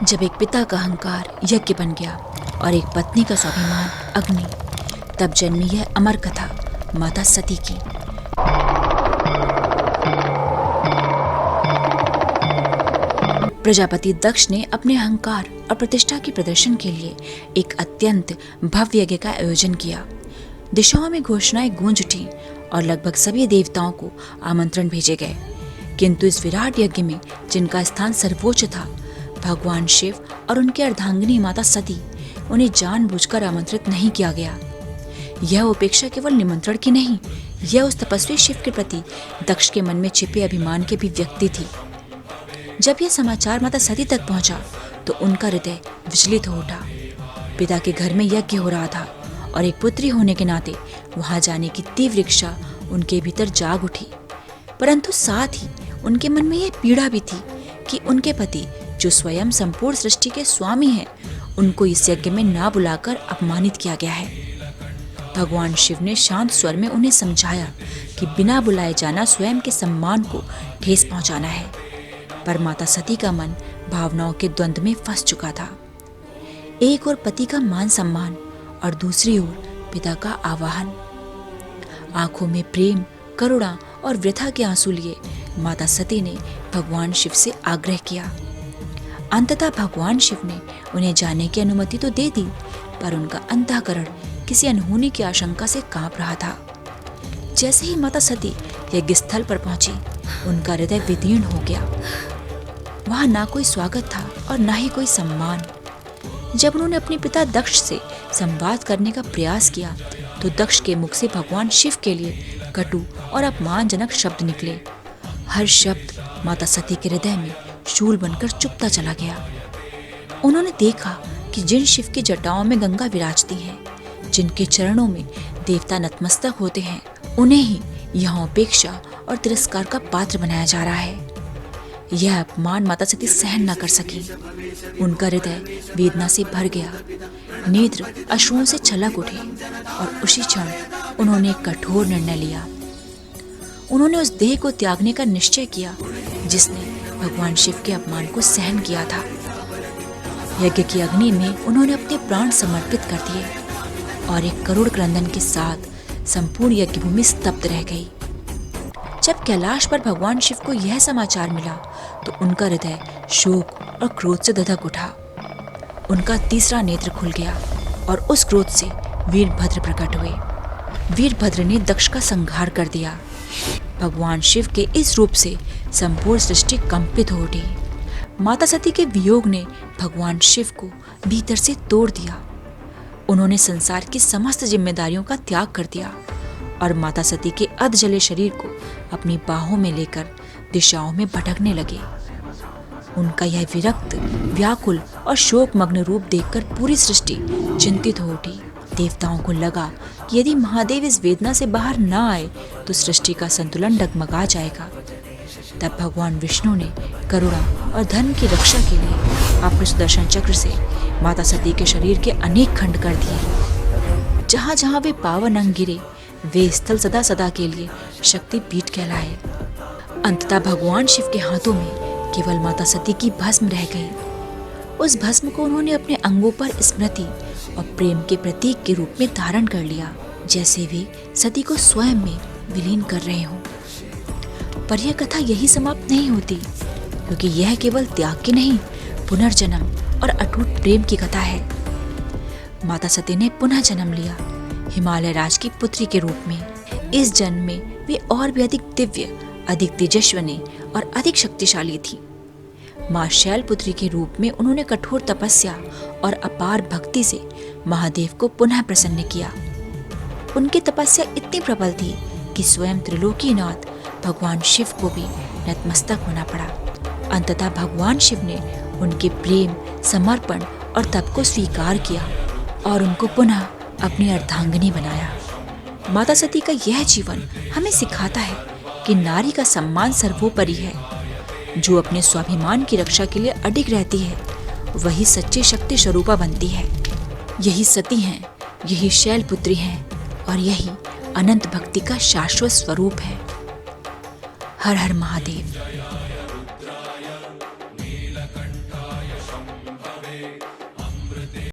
जब एक पिता का अहंकार यज्ञ बन गया और एक पत्नी का स्वाभिमान अग्नि, तब जन्मी यह अमर कथा माता सती की। प्रजापति दक्ष ने अपने अहंकार और प्रतिष्ठा के प्रदर्शन के लिए एक अत्यंत भव्य यज्ञ का आयोजन किया। दिशाओं में घोषणाएं गूंज उठी और लगभग सभी देवताओं को आमंत्रण भेजे गए, किंतु इस विराट यज्ञ में जिनका स्थान सर्वोच्च था, भगवान शिव और उनकी अर्धांगिनी माता सती, उन्हें जानबूझकर आमंत्रित नहीं किया गया। यह उपेक्षा केवल निमंत्रण की नहीं, यह उस तपस्वी शिव के प्रति दक्ष के मन में छिपे अभिमान की अभिव्यक्ति थी। जब यह समाचार माता सती तक पहुंचा तो उनका हृदय विचलित हो उठा। पिता के घर में यज्ञ हो रहा था और एक पुत्री होने के नाते वहां जाने की तीव्र इच्छा उनके भीतर जाग उठी, परंतु साथ ही उनके मन में यह पीड़ा भी थी कि उनके पति, जो स्वयं संपूर्ण सृष्टि के स्वामी हैं, उनको इस यज्ञ में ना बुलाकर अपमानित किया गया है। भगवान शिव ने शांत स्वर में उन्हें समझाया कि बिना बुलाए जाना स्वयं के सम्मान को ठेस पहुंचाना है, पर माता सती का मन भावनाओं के द्वंद्व में फंस चुका था। एक ओर पति का मान सम्मान और दूसरी ओर पिता का आवाहन। आंखों में प्रेम, करुणा और वृथा के आंसू लिए माता सती ने भगवान शिव से आग्रह किया। अंततः भगवान शिव ने उन्हें जाने की अनुमति तो दे दी, पर उनका अंतःकरण किसी अनहोनी की आशंका से कांप रहा था। जैसे ही माता सती यज्ञ स्थल पर पहुंची, उनका हृदय विदीर्ण हो गया। वहां ना कोई स्वागत था और ना ही कोई सम्मान। जब उन्होंने अपने पिता दक्ष से संवाद करने का प्रयास किया तो दक्ष के मुख से भगवान शिव के लिए कटु और अपमानजनक शब्द निकले। हर शब्द माता सती के हृदय में शूल बनकर चुभता चला गया। उन्होंने देखा कि जिन शिव की जटाओं में गंगा विराजती है, जिनके चरणों में देवता नतमस्तक होते हैं, उन्हें ही यहाँ उपेक्षा और तिरस्कार का पात्र बनाया जा रहा है। यह अपमान माता सती सहन न कर सकी। उनका हृदय वेदना से भर गया, नेत्र अश्रुओं से छलक उठे और उसी क्षण उन्होंने एक कठोर निर्णय लिया। उन्होंने उस देह को त्यागने का निश्चय किया जिसने भगवान शिव के अपमान को सहन किया था। यज्ञ की अग्नि में उन्होंने अपने प्राण समर्पित कर दिए और एक करुण क्रंदन के साथ संपूर्ण यज्ञ भूमि स्तब्ध रह गई। जब कैलाश पर भगवान शिव को यह समाचार मिला तो उनका हृदय शोक और क्रोध से धधक उठा। उनका तीसरा नेत्र खुल गया और उस क्रोध से वीरभद्र प्रकट हुए। वीरभद्र ने दक्ष का संहार कर दिया। भगवान शिव के इस रूप से संपूर्ण सृष्टि कंपित हो उठी। माता सती के वियोग ने भगवान शिव को भीतर से तोड़ दिया। उन्होंने संसार की समस्त जिम्मेदारियों का त्याग कर दिया और माता सती के अधजले शरीर को अपनी बाहों में लेकर दिशाओं में भटकने लगे। उनका यह विरक्त, व्याकुल और शोकमग्न रूप देखकर पूरी सृष्टि चिंतित हो उठी। देवताओं को लगा कि यदि महादेव इस वेदना से बाहर न आए तो सृष्टि का संतुलन डगमगा जाएगा। तब भगवान विष्णु ने करुणा और धर्म की रक्षा के लिए अपने सुदर्शन चक्र से माता सती के शरीर के अनेक खंड कर दिए। जहाँ जहाँ वे पावन अंग गिरे, वे स्थल सदा सदा के लिए शक्तिपीठ कहलाए। अंततः भगवान शिव के हाथों में केवल माता सती की भस्म रह गई। उस भस्म को उन्होंने अपने अंगों पर स्मृति और प्रेम के प्रतीक के रूप में धारण कर लिया, जैसे वे सती को स्वयं में विलीन कर रहे हों। पर यह कथा यही समाप्त नहीं होती, क्योंकि यह केवल त्याग की नहीं, पुनर्जन्म और अटूट प्रेम की कथा है। माता सती ने पुनः जन्म लिया हिमालय राज की पुत्री के रूप में। इस जन्म में वे और भी अधिक दिव्य, अधिक तेजस्विनी और अधिक शक्तिशाली थी। मां शैलपुत्री के रूप में उन्होंने कठोर तपस्या और अपार भक्ति से महादेव को पुनः प्रसन्न किया। उनकी तपस्या इतनी प्रबल थी कि स्वयं त्रिलोकीनाथ भगवान शिव को भी नतमस्तक होना पड़ा। अंततः भगवान शिव ने उनके प्रेम, समर्पण और तप को स्वीकार किया और उनको पुनः अपनी अर्धांगिनी बनाया। माता सती का यह जीवन हमें सिखाता है कि नारी का सम्मान सर्वोपरि है। जो अपने स्वाभिमान की रक्षा के लिए अडिग रहती है, वही सच्ची शक्ति स्वरूपा बनती है। यही सती हैं, यही शैलपुत्री हैं और यही अनंत भक्ति का शाश्वत स्वरूप है। हर हर महादेव। रे